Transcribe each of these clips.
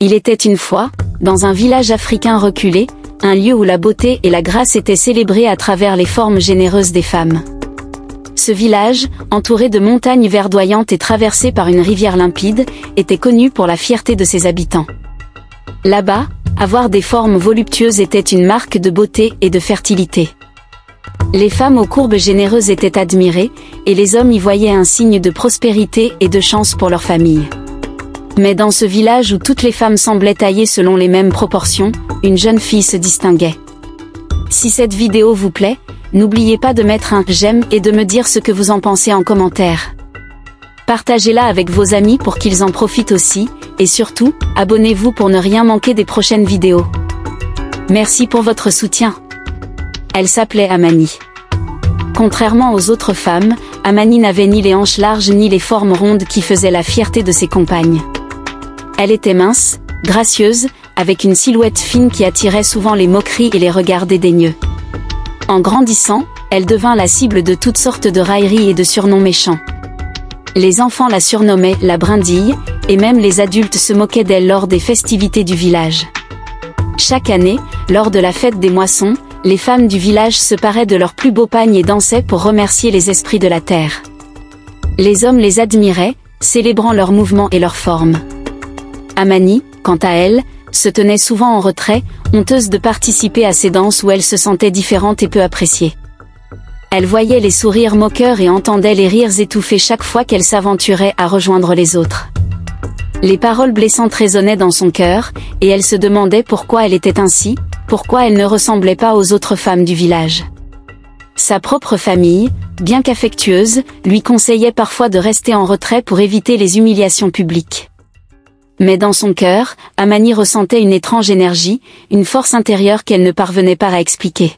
Il était une fois, dans un village africain reculé, un lieu où la beauté et la grâce étaient célébrées à travers les formes généreuses des femmes. Ce village, entouré de montagnes verdoyantes et traversé par une rivière limpide, était connu pour la fierté de ses habitants. Là-bas, avoir des formes voluptueuses était une marque de beauté et de fertilité. Les femmes aux courbes généreuses étaient admirées, et les hommes y voyaient un signe de prospérité et de chance pour leur famille. Mais dans ce village où toutes les femmes semblaient taillées selon les mêmes proportions, une jeune fille se distinguait. Si cette vidéo vous plaît, n'oubliez pas de mettre un j'aime et de me dire ce que vous en pensez en commentaire. Partagez-la avec vos amis pour qu'ils en profitent aussi, et surtout, abonnez-vous pour ne rien manquer des prochaines vidéos. Merci pour votre soutien. Elle s'appelait Amani. Contrairement aux autres femmes, Amani n'avait ni les hanches larges ni les formes rondes qui faisaient la fierté de ses compagnes. Elle était mince, gracieuse, avec une silhouette fine qui attirait souvent les moqueries et les regards dédaigneux. En grandissant, elle devint la cible de toutes sortes de railleries et de surnoms méchants. Les enfants la surnommaient la brindille, et même les adultes se moquaient d'elle lors des festivités du village. Chaque année, lors de la fête des moissons, les femmes du village se paraient de leurs plus beaux pagnes et dansaient pour remercier les esprits de la terre. Les hommes les admiraient, célébrant leurs mouvements et leurs formes. Amani, quant à elle, se tenait souvent en retrait, honteuse de participer à ces danses où elle se sentait différente et peu appréciée. Elle voyait les sourires moqueurs et entendait les rires étouffés chaque fois qu'elle s'aventurait à rejoindre les autres. Les paroles blessantes résonnaient dans son cœur, et elle se demandait pourquoi elle était ainsi, pourquoi elle ne ressemblait pas aux autres femmes du village. Sa propre famille, bien qu'affectueuse, lui conseillait parfois de rester en retrait pour éviter les humiliations publiques. Mais dans son cœur, Amani ressentait une étrange énergie, une force intérieure qu'elle ne parvenait pas à expliquer.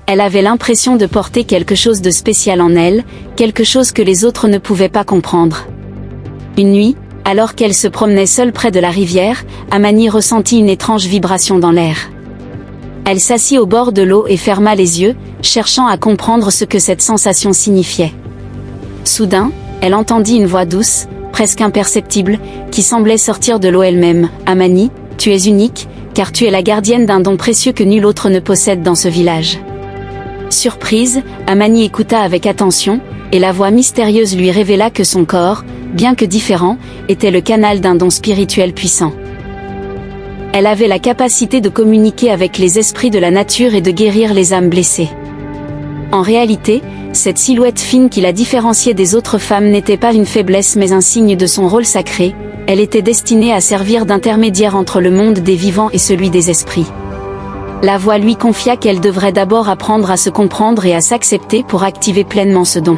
Elle avait l'impression de porter quelque chose de spécial en elle, quelque chose que les autres ne pouvaient pas comprendre. Une nuit, alors qu'elle se promenait seule près de la rivière, Amani ressentit une étrange vibration dans l'air. Elle s'assit au bord de l'eau et ferma les yeux, cherchant à comprendre ce que cette sensation signifiait. Soudain, elle entendit une voix douce, presque imperceptible, qui semblait sortir de l'eau elle-même. « Amani, tu es unique, car tu es la gardienne d'un don précieux que nul autre ne possède dans ce village. » Surprise, Amani écouta avec attention, et la voix mystérieuse lui révéla que son corps, bien que différent, était le canal d'un don spirituel puissant. Elle avait la capacité de communiquer avec les esprits de la nature et de guérir les âmes blessées. En réalité, cette silhouette fine qui la différenciait des autres femmes n'était pas une faiblesse mais un signe de son rôle sacré, elle était destinée à servir d'intermédiaire entre le monde des vivants et celui des esprits. La voix lui confia qu'elle devrait d'abord apprendre à se comprendre et à s'accepter pour activer pleinement ce don.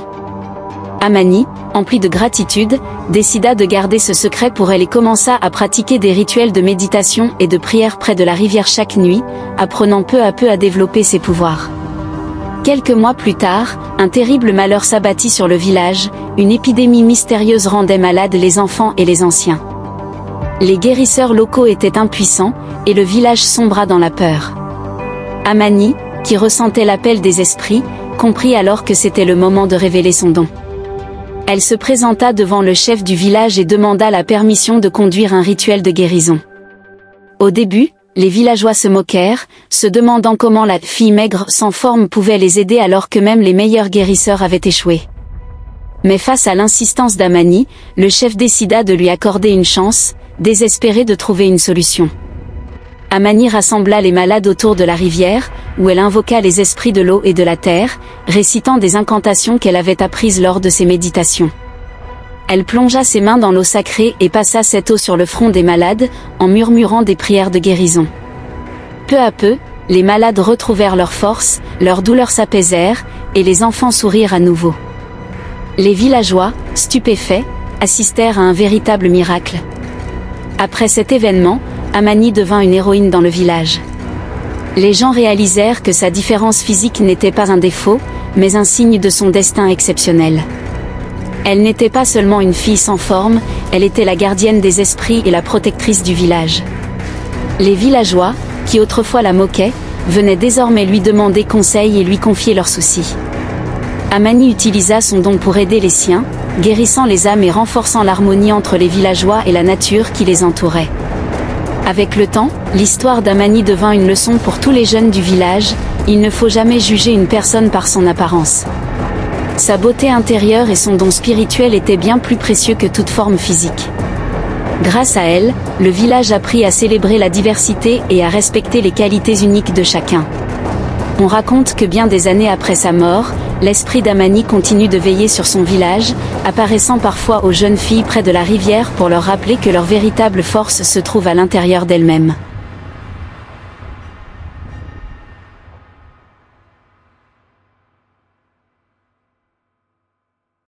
Amani, emplie de gratitude, décida de garder ce secret pour elle et commença à pratiquer des rituels de méditation et de prière près de la rivière chaque nuit, apprenant peu à peu à développer ses pouvoirs. Quelques mois plus tard, un terrible malheur s'abattit sur le village, une épidémie mystérieuse rendait malades les enfants et les anciens. Les guérisseurs locaux étaient impuissants, et le village sombra dans la peur. Amani, qui ressentait l'appel des esprits, comprit alors que c'était le moment de révéler son don. Elle se présenta devant le chef du village et demanda la permission de conduire un rituel de guérison. Au début, les villageois se moquèrent, se demandant comment la fille maigre sans forme pouvait les aider alors que même les meilleurs guérisseurs avaient échoué. Mais face à l'insistance d'Amani, le chef décida de lui accorder une chance, désespéré de trouver une solution. Amani rassembla les malades autour de la rivière, où elle invoqua les esprits de l'eau et de la terre, récitant des incantations qu'elle avait apprises lors de ses méditations. Elle plongea ses mains dans l'eau sacrée et passa cette eau sur le front des malades, en murmurant des prières de guérison. Peu à peu, les malades retrouvèrent leur force, leurs douleurs s'apaisèrent, et les enfants sourirent à nouveau. Les villageois, stupéfaits, assistèrent à un véritable miracle. Après cet événement, Amani devint une héroïne dans le village. Les gens réalisèrent que sa différence physique n'était pas un défaut, mais un signe de son destin exceptionnel. Elle n'était pas seulement une fille sans forme, elle était la gardienne des esprits et la protectrice du village. Les villageois, qui autrefois la moquaient, venaient désormais lui demander conseil et lui confier leurs soucis. Amani utilisa son don pour aider les siens, guérissant les âmes et renforçant l'harmonie entre les villageois et la nature qui les entourait. Avec le temps, l'histoire d'Amani devint une leçon pour tous les jeunes du village, il ne faut jamais juger une personne par son apparence. Sa beauté intérieure et son don spirituel étaient bien plus précieux que toute forme physique. Grâce à elle, le village apprit à célébrer la diversité et à respecter les qualités uniques de chacun. On raconte que bien des années après sa mort, l'esprit d'Amani continue de veiller sur son village, apparaissant parfois aux jeunes filles près de la rivière pour leur rappeler que leur véritable force se trouve à l'intérieur d'elles-mêmes.